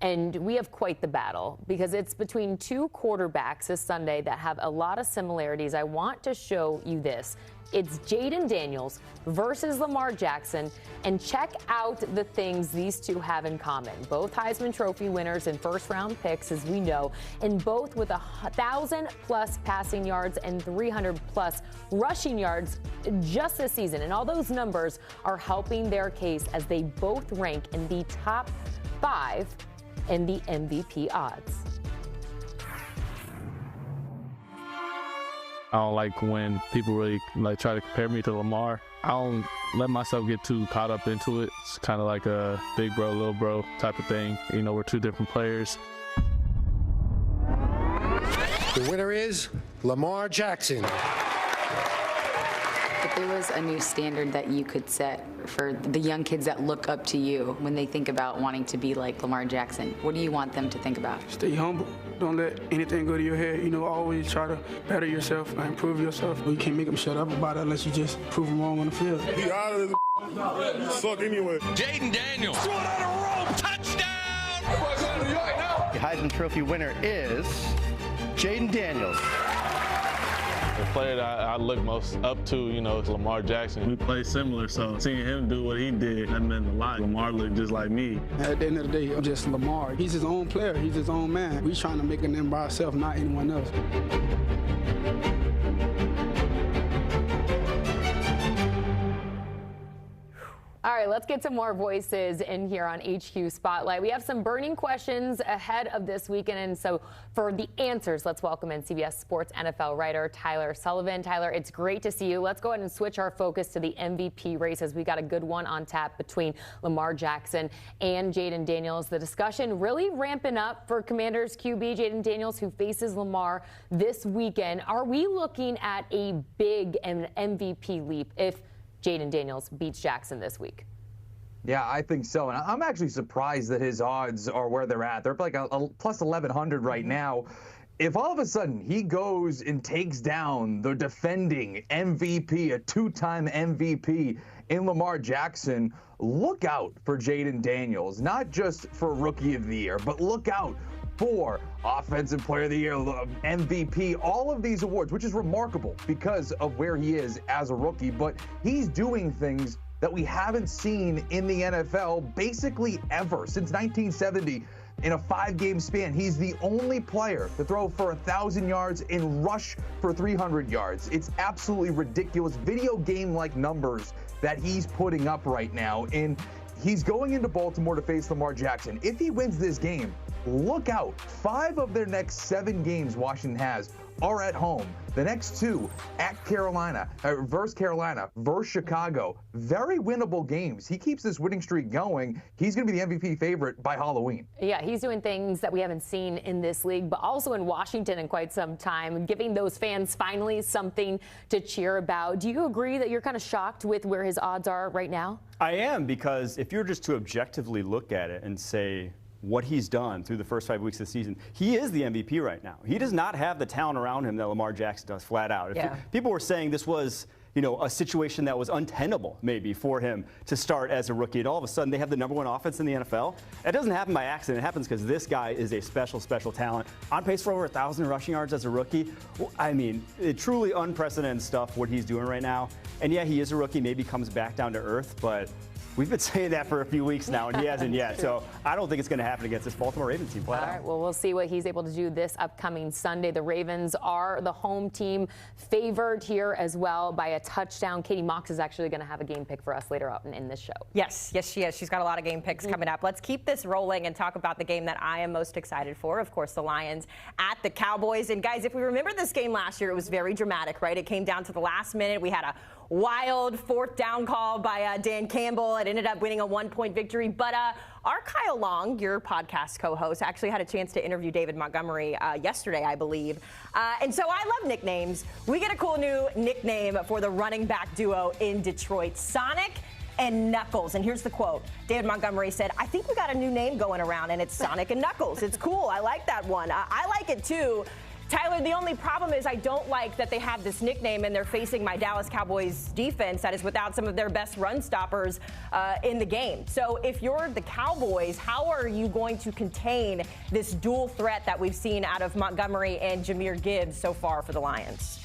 And we have quite the battle because it's between two quarterbacks this Sunday that have a lot of similarities. I want to show you this. It's Jayden Daniels versus Lamar Jackson, and check out the things these two have in common. Both Heisman Trophy winners and first-round picks, as we know, and both with 1,000-plus passing yards and 300-plus rushing yards just this season. And all those numbers are helping their case as they both rank in the top 5 in the MVP odds. I don't like when people really try to compare me to Lamar. I don't let myself get too caught up into it. It's kind of like a big bro, little bro type of thing. You know, we're two different players. The winner is Lamar Jackson. If there was a new standard that you could set for the young kids that look up to you when they think about wanting to be like Lamar Jackson, what do you want them to think about? Stay humble. Don't let anything go to your head. You know, always try to better yourself and improve yourself. You can't make them shut up about it unless you just prove them wrong on the field. He out of his suck anyway. Jayden Daniels. Throw it on a rope. Touchdown! The Heisman Trophy winner is Jayden Daniels. The player that I look most up to, you know, is Lamar Jackson. We play similar, so seeing him do what he did, that meant a lot. Lamar looked just like me. At the end of the day, I'm just Lamar. He's his own player. He's his own man. We're trying to make a name by ourselves, not anyone else. All right, let's get some more voices in here on HQ Spotlight. We have some burning questions ahead of this weekend, and so for the answers, let's welcome in CBS Sports NFL writer Tyler Sullivan. Tyler, it's great to see you. Let's go ahead and switch our focus to the MVP race as we got a good one on tap between Lamar Jackson and Jayden Daniels. The discussion really ramping up for Commanders QB Jayden Daniels, who faces Lamar this weekend. Are we looking at a big MVP leap if Jayden Daniels beats Jackson this week? Yeah, I think so. And I'm actually surprised that his odds are where they're at. They're like a plus 1,100 right now. If all of a sudden he goes and takes down the defending MVP, a two-time MVP in Lamar Jackson, look out for Jayden Daniels, not just for Rookie of the Year, but look out for Offensive Player of the Year, MVP, all of these awards, which is remarkable because of where he is as a rookie. But he's doing things that we haven't seen in the NFL basically ever since 1970. In a 5-game span, he's the only player to throw for 1,000 yards and rush for 300 yards. It's absolutely ridiculous video game-like numbers that he's putting up right now. And he's going into Baltimore to face Lamar Jackson. If he wins this game, look out. 5 of their next 7 games Washington has are at home. The next 2 at Carolina, versus Chicago. Very winnable games. He keeps this winning streak going. He's going to be the MVP favorite by Halloween. Yeah, he's doing things that we haven't seen in this league, but also in Washington in quite some time, giving those fans finally something to cheer about. Do you agree that you're kind of shocked with where his odds are right now? I am, because if you're just to objectively look at it and say, what he's done through the first 5 weeks of the season, he is the MVP right now. He does not have the talent around him that Lamar Jackson does, flat out. If people were saying this was, you know, a situation that was untenable maybe for him to start as a rookie, and all of a sudden they have the #1 offense in the NFL. It doesn't happen by accident. It happens because this guy is a special talent. On pace for over 1,000 rushing yards as a rookie. Well, I mean, truly unprecedented stuff what he's doing right now. And yeah, he is a rookie, maybe comes back down to earth, but we've been saying that for a few weeks now, and he hasn't yet. So I don't think it's going to happen against this Baltimore Ravens team. All right, well, we'll see what he's able to do this upcoming Sunday. The Ravens are the home team, favored here as well by a touchdown. Katie Mox is actually going to have a game pick for us later on in this show. Yes, she is. She's got a lot of game picks coming up. Let's keep this rolling and talk about the game that I am most excited for. Of course, the Lions at the Cowboys. And guys, if we remember this game last year, it was very dramatic, right? It came down to the last minute. We had a wild 4th down call by Dan Campbell. It ended up winning a 1-point victory. But our Kyle Long, your podcast co-host, actually had a chance to interview David Montgomery yesterday, I believe. And so I love nicknames. We get a cool new nickname for the running back duo in Detroit, Sonic and Knuckles. And here's the quote. David Montgomery said, "I think we got a new name going around, and it's Sonic and Knuckles. It's cool. I like that one. I like it, too." Tyler, the only problem is I don't like that they have this nickname and they're facing my Dallas Cowboys defense that is without some of their best run stoppers in the game. So if you're the Cowboys, how are you going to contain this dual threat that we've seen out of Montgomery and Jahmyr Gibbs so far for the Lions?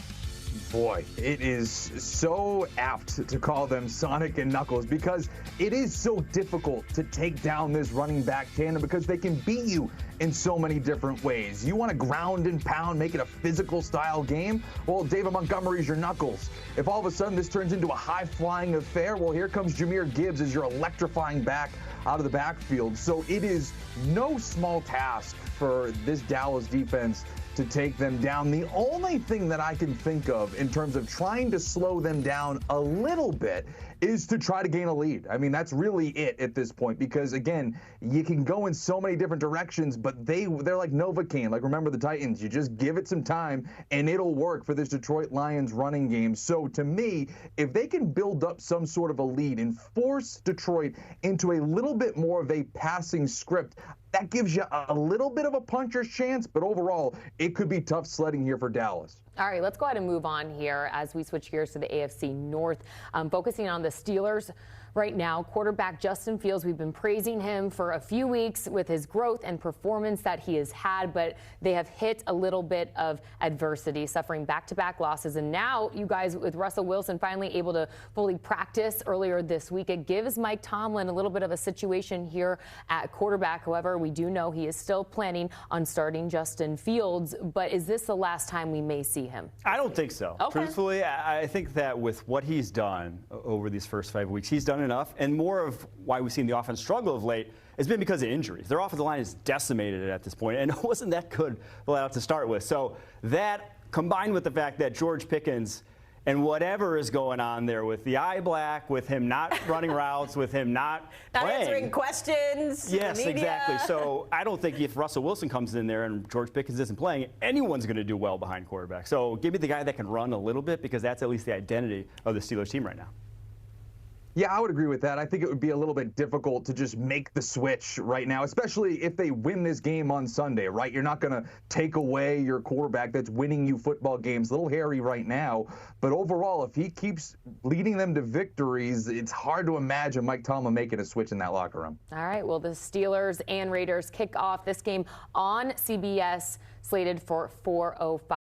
Boy, it is so apt to call them Sonic and Knuckles because it is so difficult to take down this running back tandem because they can beat you in so many different ways. You want to ground and pound, make it a physical style game? Well, David Montgomery's your Knuckles. If all of a sudden this turns into a high-flying affair, well, here comes Jahmyr Gibbs as your electrifying back out of the backfield. So it is no small task for this Dallas defense to take them down. The only thing that I can think of in terms of trying to slow them down a little bit is to try to gain a lead. I mean, that's really it at this point because, again, you can go in so many different directions, but they're like Novocaine. Like, remember the Titans. You just give it some time, and it'll work for this Detroit Lions running game. So, to me, if they can build up some sort of a lead and force Detroit into a little bit more of a passing script, that gives you a little bit of a puncher's chance, but overall, it could be tough sledding here for Dallas. All right, let's go ahead and move on here as we switch gears to the AFC North. Focusing on the Steelers right now, quarterback Justin Fields, we've been praising him for a few weeks with his growth and performance that he has had, but they have hit a little bit of adversity, suffering back-to-back losses. And now you guys with Russell Wilson finally able to fully practice earlier this week, it gives Mike Tomlin a little bit of a situation here at quarterback. However, we do know he is still planning on starting Justin Fields, but is this the last time we may see him? I don't think so. Okay. Truthfully, I think that with what he's done over these first 5 weeks, he's done enough. And more of why we've seen the offense struggle of late has been because of injuries. Their offensive line is decimated at this point, and it wasn't that good to start with. So that, combined with the fact that George Pickens and whatever is going on there with the eye black, with him not running routes, with him not playing. Answering questions. Yes, exactly. So I don't think if Russell Wilson comes in there and George Pickens isn't playing, anyone's going to do well behind quarterback. So give me the guy that can run a little bit because that's at least the identity of the Steelers team right now. Yeah, I would agree with that. I think it would be a little bit difficult to just make the switch right now, especially if they win this game on Sunday, right? You're not going to take away your quarterback that's winning you football games. A little hairy right now. But overall, if he keeps leading them to victories, it's hard to imagine Mike Tomlin making a switch in that locker room. All right, well, the Steelers and Raiders kick off this game on CBS, slated for 4:05.